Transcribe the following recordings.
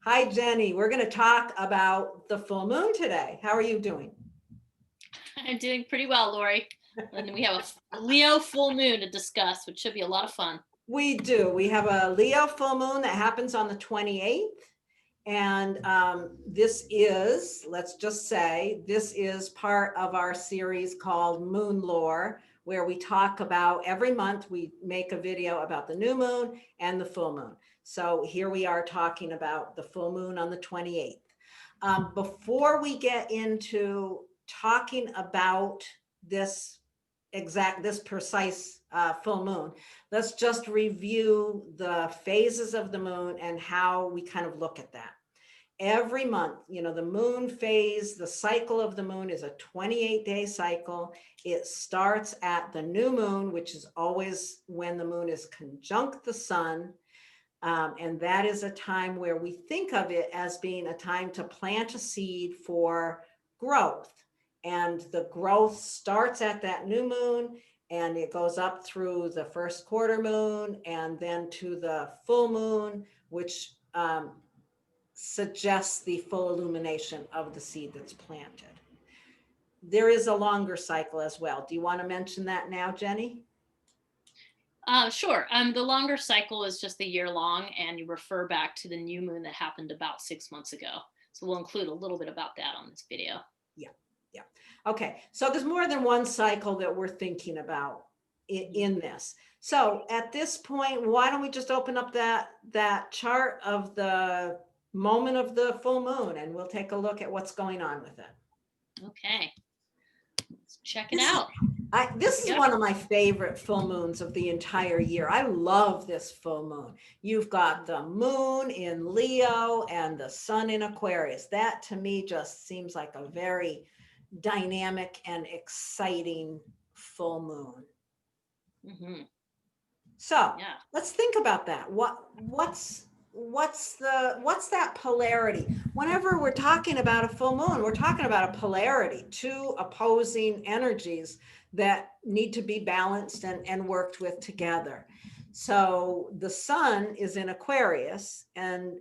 Hi, Jenny. We're going to talk about the full moon today. How are you doing? I'm doing pretty well, Lori. And we have a Leo full moon to discuss, which should be a lot of fun. We do. We have a Leo full moon that happens on the 28th. And this is, let's just say, this is part of our series called MoonLore, where we talk about every month we make a video about the new moon and the full moon. So here we are talking about the full moon on the 28th. Before we get into talking about this this precise full moon, let's just review the phases of the moon and how we kind of look at that. Every month, the moon phase, the cycle of the moon is a 28-day cycle. It starts at the new moon, which is always when the moon is conjunct the sun. And that is a time where we think of it as being a time to plant a seed for growth. And the growth starts at that new moon and it goes up through the first quarter moon and then to the full moon, which suggests the full illumination of the seed that's planted. There is a longer cycle as well. Do you want to mention that now, Jenny? Sure. The longer cycle is just a year long, and you refer back to the new moon that happened about 6 months ago. So we'll include a little bit about that on this video. Yeah, yeah. Okay, so there's more than one cycle that we're thinking about in this. So at this point, why don't we just open up that chart of the moment of the full moon and we'll take a look at what's going on with it. Okay, let's check it This is out. this is one of my favorite full moons of the entire year. I love this full moon. You've got the moon in Leo and the sun in Aquarius. That to me just seems like a very dynamic and exciting full moon. Mm-hmm. So Yeah. let's think about that. What's that polarity? Whenever we're talking about a full moon, we're talking about a polarity, two opposing energies that need to be balanced and worked with together. So the sun is in Aquarius, and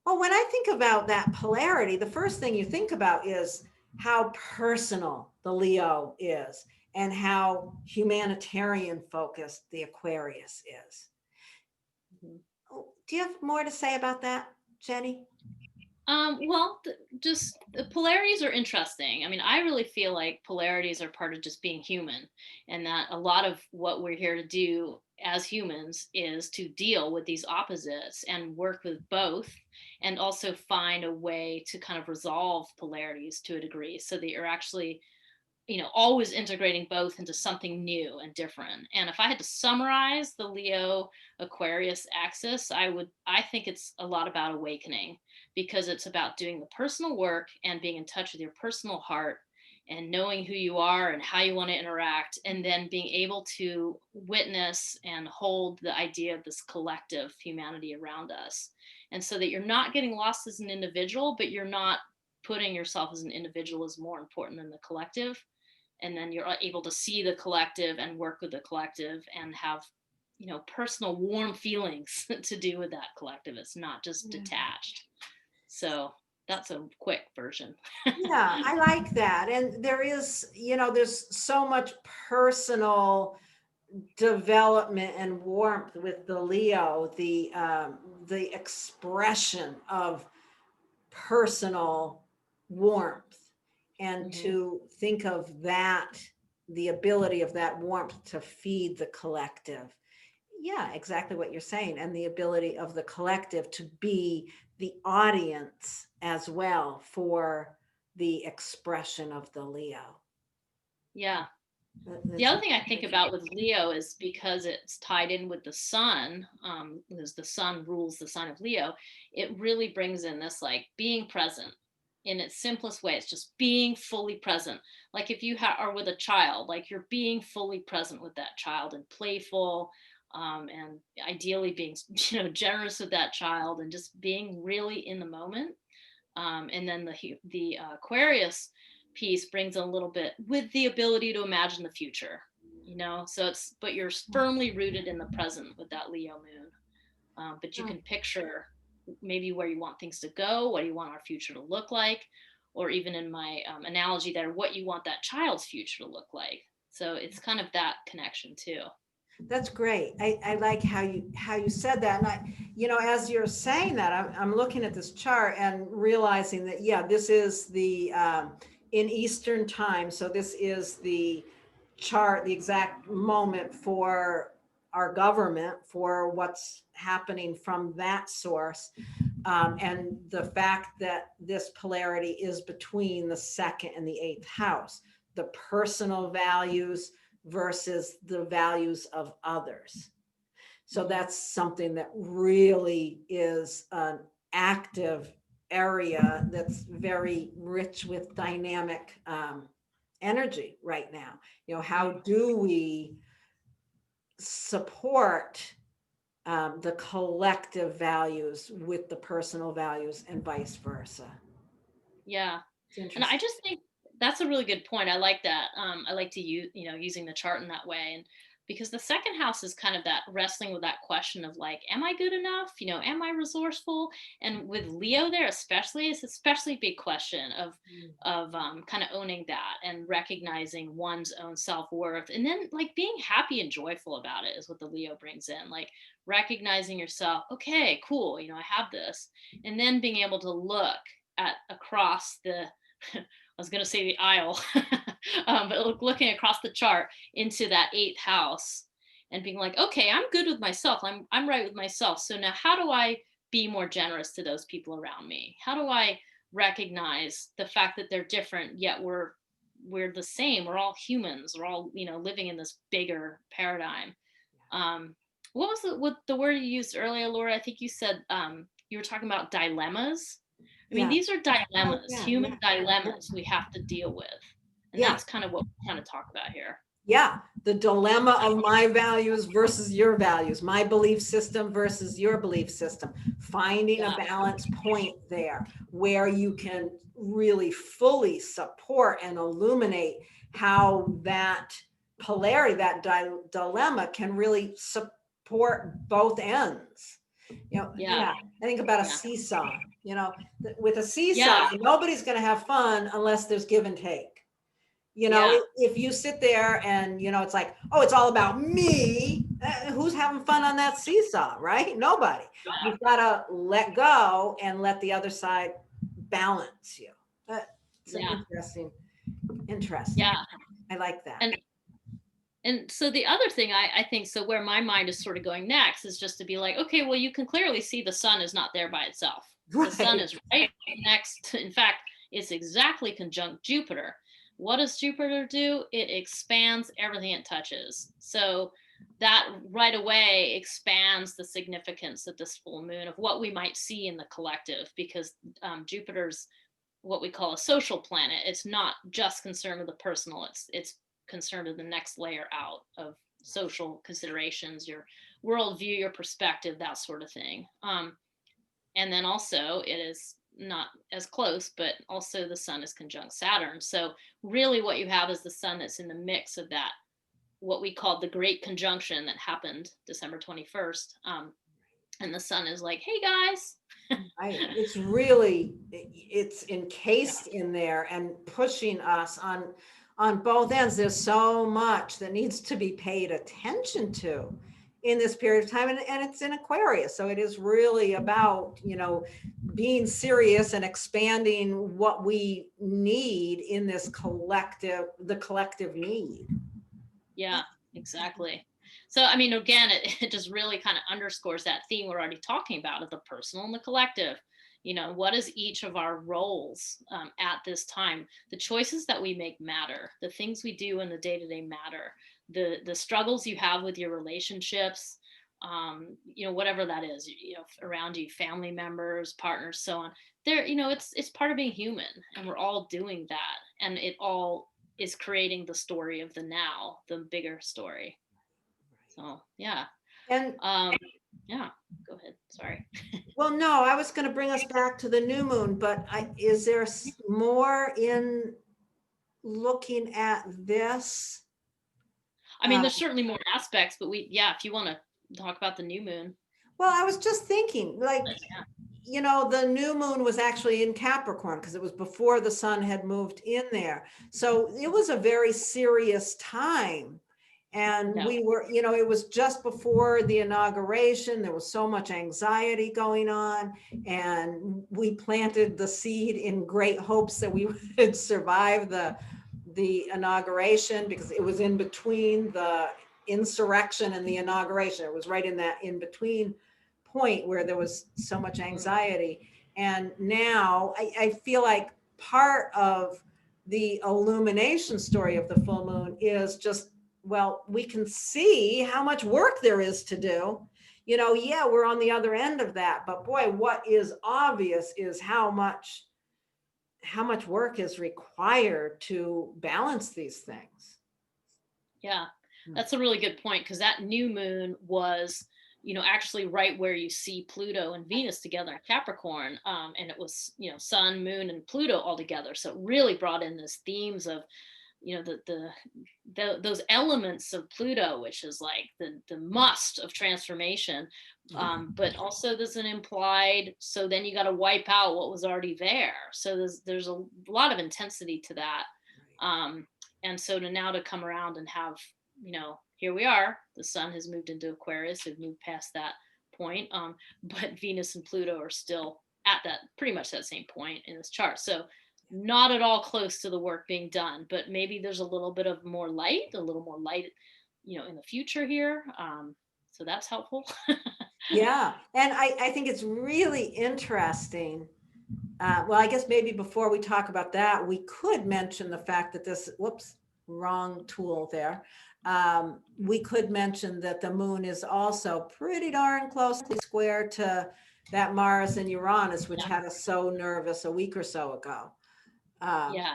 well, when I think about that polarity, the first thing you think about is how personal the Leo is and how humanitarian focused the Aquarius is. Mm-hmm. Oh, do you have more to say about that, Jenny? Well, just the polarities are interesting. I mean, I really feel like polarities are part of just being human, and that a lot of what we're here to do as humans is to deal with these opposites and work with both, and also find a way to kind of resolve polarities to a degree so that you're actually always integrating both into something new and different. And if I had to summarize the Leo Aquarius axis, I think it's a lot about awakening, because it's about doing the personal work and being in touch with your personal heart and knowing who you are and how you want to interact, and then being able to witness and hold the idea of this collective humanity around us. And so that you're not getting lost as an individual, but you're not putting yourself as an individual as more important than the collective. And then you're able to see the collective and work with the collective and have personal warm feelings to do with that collective. It's not just detached. So that's a quick version. Yeah, I like that. And there's so much personal development and warmth with the Leo, the expression of personal warmth, and Mm-hmm. to think of that, the ability of that warmth to feed the collective. Yeah, exactly what you're saying. And the ability of the collective to be the audience as well for the expression of the Leo. Yeah. The That's other thing I think about with Leo is because it's tied in with the sun, because the sun rules the sign of Leo, it really brings in this like being present in its simplest way. It's just being fully present. Like if you are with a child, like you're being fully present with that child and playful, and ideally being generous with that child and just being really in the moment. And then the Aquarius piece brings a little bit with the ability to imagine the future, so but you're firmly rooted in the present with that Leo moon. But you can picture maybe where you want things to go, what do you want our future to look like, or even in my analogy there, what you want that child's future to look like. So it's kind of that connection too. That's great. I like how you said that. And as you're saying that, I'm looking at this chart and realizing that, yeah, this is the in Eastern time. So this is the chart, the exact moment for our government, for what's happening from that source. And the fact that this polarity is between the second and the eighth house, the personal values versus the values of others. So that's something that really is an active area that's very rich with dynamic energy right now. How do we support the collective values with the personal values and vice versa? Yeah. It's And I interesting. just think that's a really good point. I like that. I like to use, using the chart in that way. And because the second house is kind of that wrestling with that question of like, am I good enough? Am I resourceful? And with Leo there, especially, it's especially a big question of kind of owning that and recognizing one's own self-worth. And then like being happy and joyful about it is what the Leo brings in. Like recognizing yourself, okay, cool, I have this. And then being able to look at across the I was going to say the aisle, but looking across the chart into that eighth house and being like, okay, I'm good with myself. I'm right with myself. So now how do I be more generous to those people around me? How do I recognize the fact that they're different, yet we're the same. We're all humans. We're all, living in this bigger paradigm. What was the word you used earlier, Laura? I think you said you were talking about dilemmas. I mean, Yeah. these are Oh, dilemmas, yeah, human yeah, dilemmas we have to deal with. And yeah. that's kind of what we're trying to talk about here. Yeah, the dilemma of my values versus your values, my belief system versus your belief system, finding a Yeah. balance point there where you can really fully support and illuminate how that polarity, that dilemma can really support both ends. Yeah. I think about a Yeah. seesaw, with a seesaw, Yeah. nobody's going to have fun unless there's give and take. Yeah. If you sit there and it's like, oh, it's all about me, who's having fun on that seesaw, right? Nobody. You've got to let go and let the other side balance you. It's an Yeah. interesting. Yeah. I like that. And so the other thing I think, so where my mind is sort of going next is just to be like, okay, well, you can clearly see the sun is not there by itself. The sun Right. is right next. In fact, it's exactly conjunct Jupiter. What does Jupiter do? It expands everything it touches. So that right away expands the significance of this full moon of what we might see in the collective, because Jupiter's what we call a social planet. It's not just concerned with the personal. It's concerned with the next layer out of social considerations, your worldview, your perspective, that sort of thing. And then also it is not as close, but also the sun is conjunct Saturn. So really what you have is the sun that's in the mix of that, what we call the great conjunction that happened December 21st. And the sun is like, hey guys. It's encased in there and pushing us on both ends. There's so much that needs to be paid attention to in this period of time, and it's in Aquarius, so it is really about being serious and expanding what we need in this the collective need. Yeah, exactly. So, I mean, again, it just really kind of underscores that theme we're already talking about of the personal and the collective. What is each of our roles at this time? The choices that we make matter. The things we do in the day to day matter. The struggles you have with your relationships, whatever that is, around you, family members, partners, so on. It's part of being human, and we're all doing that, and it all is creating the story of the now, the bigger story. So yeah. And Yeah, go ahead. Sorry. well, no, I was going to bring us back to the new moon, but is there more in looking at this? I mean, there's certainly more aspects, but if you want to talk about the new moon. Well, I was just thinking, like, Yeah. you know, the new moon was actually in Capricorn because it was before the sun had moved in there. So it was a very serious time. And Yeah. we were, you know, it was just before the inauguration. There was so much anxiety going on. And we planted the seed in great hopes that we would survive the inauguration because it was in between the insurrection and the inauguration. It was right in that in between point where there was so much anxiety. And now I feel like part of the illumination story of the full moon is just, well, we can see how much work there is to do. You know, yeah, we're on the other end of that, but boy, what is obvious is how much work is required to balance these things. Yeah, that's a really good point because that new moon was, actually right where you see Pluto and Venus together in Capricorn, and it was, Sun, Moon, and Pluto all together. So it really brought in this themes of, those elements of Pluto, which is like the must of transformation, but also there's an implied. So then you got to wipe out what was already there. So there's a lot of intensity to that. And so to come around and have, here we are, the sun has moved into Aquarius, we've moved past that point, but Venus and Pluto are still at that pretty much that same point in this chart. So not at all close to the work being done, but maybe there's a little bit of a little more light, in the future here. So that's helpful. Yeah. And I think it's really interesting. Well, I guess maybe before we talk about that, we could mention the fact that this, whoops, wrong tool there. We could mention that the moon is also pretty darn closely square to that Mars and Uranus, which had us so nervous a week or so ago. Yeah.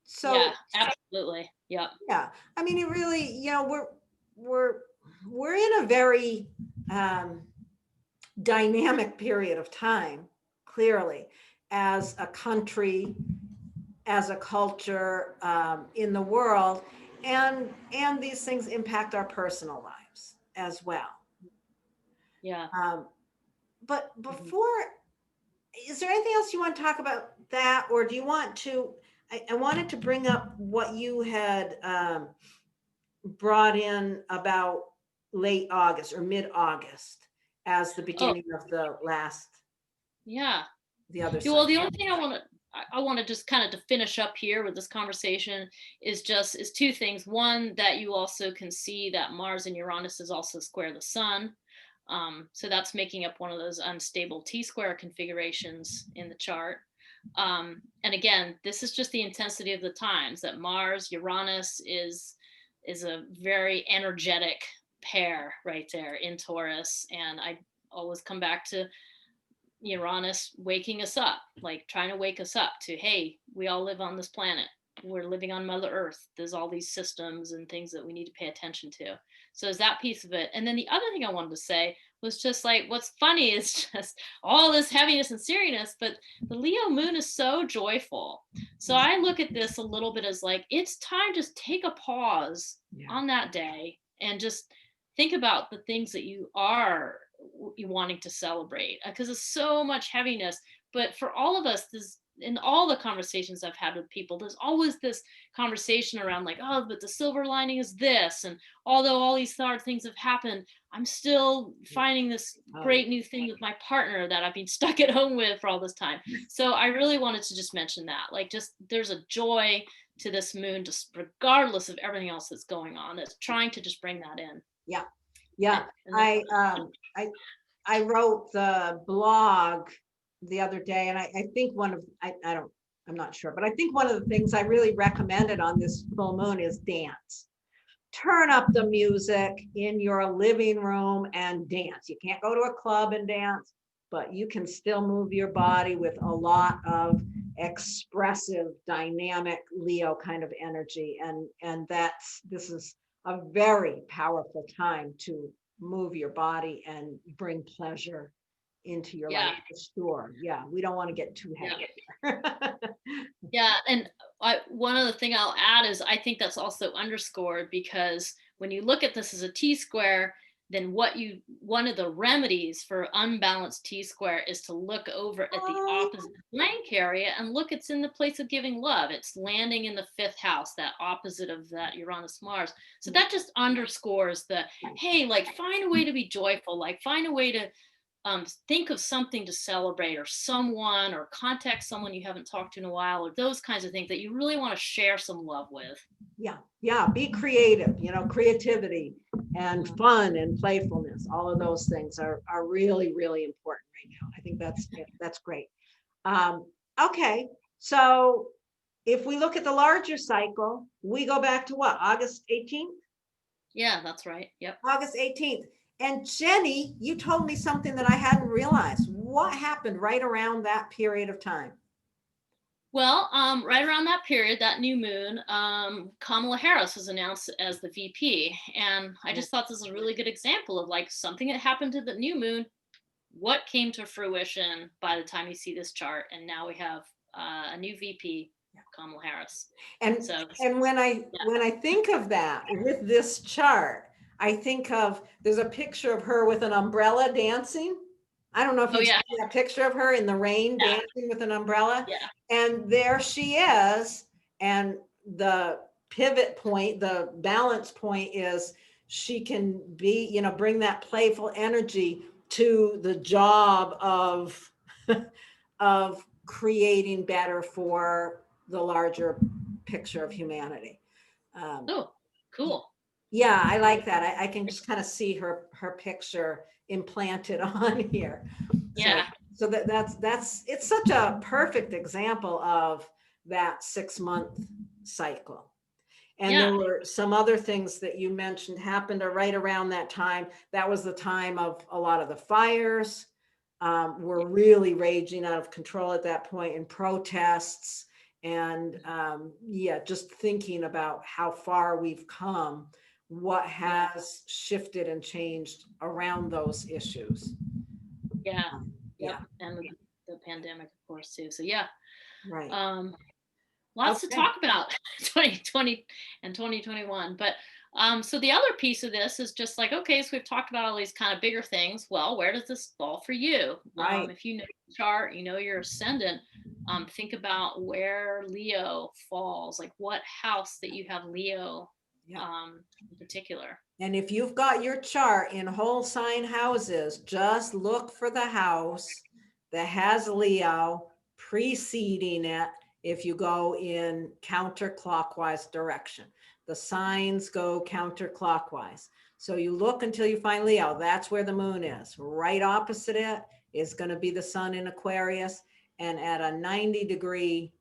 So yeah, absolutely. Yeah. Yeah. I mean, it really, we're in a very dynamic period of time, clearly, as a country, as a culture, in the world, and these things impact our personal lives as well. Yeah. But before, is there anything else you want to talk about that, or do you want to? I wanted to bring up what you had brought in about late August or mid-August as the beginning of the last, Yeah. the other Well, side. the only thing I want to just kind of to finish up here with this conversation is two things. One, that you also can see that Mars and Uranus is also square the sun. So that's making up one of those unstable T-square configurations in the chart. And again, this is just the intensity of the times that Mars, Uranus is a very energetic pair right there in Taurus. And I always come back to Uranus waking us up, like trying to wake us up to, hey, we all live on this planet. We're living on Mother Earth. There's all these systems and things that we need to pay attention to. So there's that piece of it. And then the other thing I wanted to say was just like, what's funny is just all this heaviness and seriousness, but the Leo moon is so joyful. So I look at this a little bit as like, it's time to take a pause on that day and just think about the things that you wanting to celebrate, because there's so much heaviness. But for all of us, this, in all the conversations I've had with people, there's always this conversation around like, oh, but the silver lining is this, and although all these hard things have happened, I'm still finding this great new thing with my partner that I've been stuck at home with for all this time. So I really wanted to just mention that, like, just there's a joy to this moon, just regardless of everything else that's going on, that's trying to just bring that in. Yeah. I wrote the blog the other day, and I think I'm not sure, but I think one of the things I really recommended on this full moon is dance. Turn up the music in your living room and dance. You can't go to a club and dance, but you can still move your body with a lot of expressive, dynamic Leo kind of energy. And this is a very powerful time to move your body and bring pleasure into your life, for sure. Yeah, we don't want to get too heavy. Yeah, and one other thing I'll add is I think that's also underscored because when you look at this as a T-square, then one of the remedies for unbalanced T-square is to look over at the Oh, opposite blank area and look, it's in the place of giving love. It's landing in the 5th house, that opposite of that Uranus Mars. So that just underscores the, hey, like find a way to be joyful, like find a way to think of something to celebrate, or someone, or contact someone you haven't talked to in a while, or those kinds of things that you really want to share some love with. yeah, yeah. Be creative, creativity and fun and playfulness. All of those things are really, really important right now. I think that's great. Okay, so if we look at the larger cycle, we go back to what, August 18th? Yeah, that's right. Yep. August 18th. And Jennie, you told me something that I hadn't realized. What happened right around that period of time? Well, right around that period, that new moon, Kamala Harris was announced as the VP. And I just thought this was a really good example of like something that happened to the new moon, what came to fruition by the time you see this chart. And now we have a new VP, Kamala Harris. And So, when I think of that with this chart, I think of, there's a picture of her with an umbrella dancing. I don't know if you've seen that picture of her in the rain dancing with an umbrella. Yeah. And there she is. And the pivot point, the balance point is she can be, bring that playful energy to the job of of creating better for the larger picture of humanity. Oh, cool. Yeah, I like that. I can just kind of see her picture implanted on here. Yeah. So that's it's such a perfect example of that 6-month cycle. And there were some other things that you mentioned happened right around that time. That was the time of a lot of the fires were really raging out of control at that point, in protests. And just thinking about how far we've come, what has shifted and changed around those issues. Yeah. And the pandemic, of course, too. So right. Lots to talk about 2020 and 2021. But so the other piece of this is just like, okay, so we've talked about all these kind of bigger things. Well, where does this fall for you? Right. If you know your chart, you know your ascendant, think about where Leo falls, like what house that you have Leo in particular. And if you've got your chart in whole sign houses, just look for the house that has Leo preceding it. If you go in counterclockwise direction, the signs go counterclockwise. So you look until you find Leo. That's where the moon is. Right opposite it is going to be the sun in Aquarius. And at a 90-degree,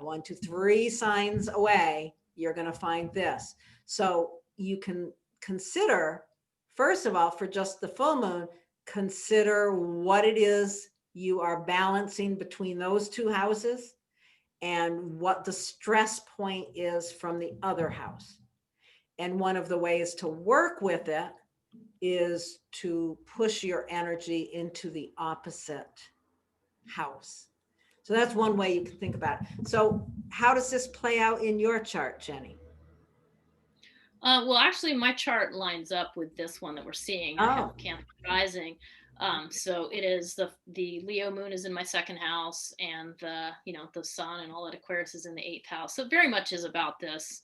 1, 2, 3 signs away, you're going to find this. So you can consider, first of all, for just the full moon, consider what it is you are balancing between those 2 houses and what the stress point is from the other house. And one of the ways to work with it is to push your energy into the opposite house. So that's one way you can think about it. So how does this play out in your chart, Jennie? Well, actually, my chart lines up with this one that we're seeing. I have Cancer rising. So it is the Leo moon is in my 2nd house, and the sun and all that Aquarius is in the 8th house. So it very much is about this.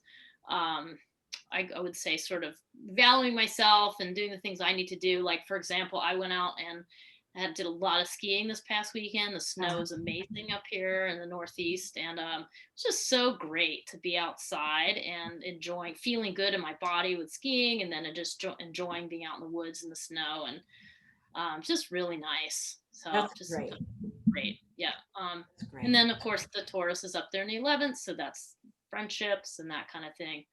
I would say sort of valuing myself and doing the things I need to do. Like, for example, I went out and did a lot of skiing this past weekend. The snow is amazing up here in the Northeast. And it's just so great to be outside and feeling good in my body with skiing, and then just enjoying being out in the woods in the snow, and just really nice. So that's just great. Yeah. And then of course the Taurus is up there in the 11th. So that's friendships and that kind of thing.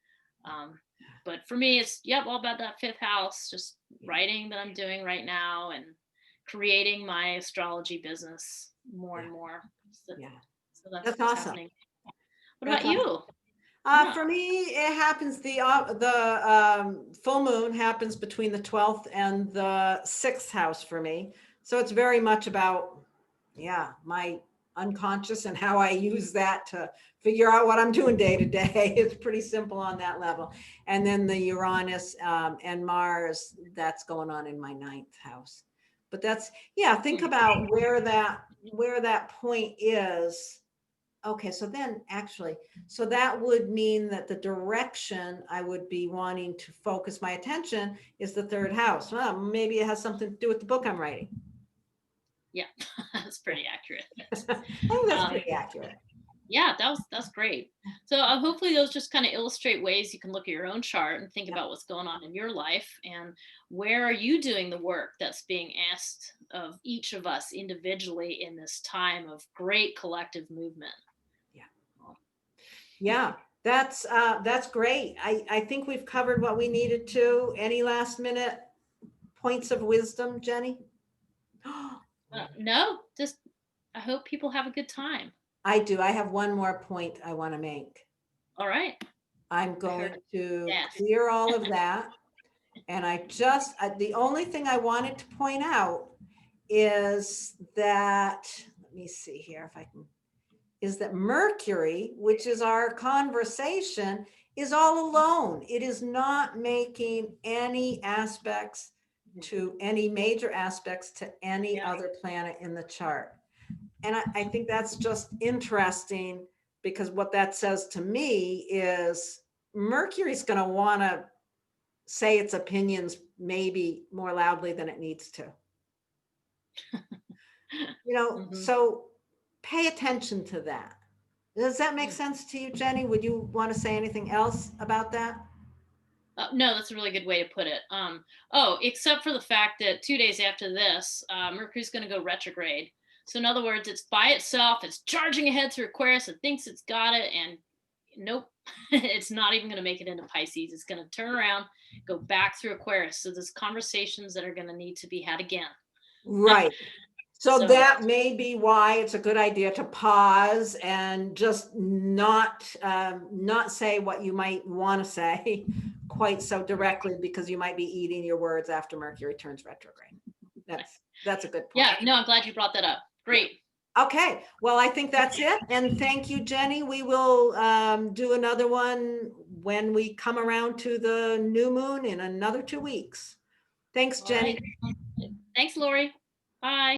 But for me, it's all about that 5th house, just writing that I'm doing right now and creating my astrology business more and more. So that's awesome. Happening. What about you? For me, it happens, the full moon happens between the 12th and the 6th house for me. So it's very much about, my unconscious and how I use that to figure out what I'm doing day to day. It's pretty simple on that level. And then the Uranus and Mars, that's going on in my 9th house. But that's, yeah, think about where that point is. Okay, so then actually, so that would mean that the direction I would be wanting to focus my attention is the 3rd house. Well, maybe it has something to do with the book I'm writing. Yeah, that's pretty accurate. I think that's pretty accurate. Yeah, that's great. So hopefully those just kind of illustrate ways you can look at your own chart and think about what's going on in your life and where are you doing the work that's being asked of each of us individually in this time of great collective movement. Yeah, that's great. I think we've covered what we needed to. Any last minute points of wisdom, Jennie? No, just I hope people have a good time. I do. I have one more point I want to make. All right. I'm going to Yes. clear all of that. And the only thing I wanted to point out is that, let me see here if I can, is that Mercury, which is our conversation, is all alone. It is not making any aspects to any major aspects to any other planet in the chart. And I think that's just interesting because what that says to me is Mercury's going to want to say its opinions maybe more loudly than it needs to. So pay attention to that. Does that make sense to you, Jennie? Would you want to say anything else about that? No, that's a really good way to put it. Except for the fact that 2 days after this, Mercury's going to go retrograde. So in other words, it's by itself, it's charging ahead through Aquarius, it thinks it's got it, and nope, it's not even going to make it into Pisces. It's going to turn around, go back through Aquarius. So there's conversations that are going to need to be had again. Right. So that may be why it's a good idea to pause and just not say what you might want to say quite so directly, because you might be eating your words after Mercury turns retrograde. That's a good point. Yeah, no, I'm glad you brought that up. Great. Okay, well, I think that's it. And thank you, Jennie. We will do another one when we come around to the new moon in another 2 weeks. Thanks, Jennie. Right. Thanks, Laurie. Bye.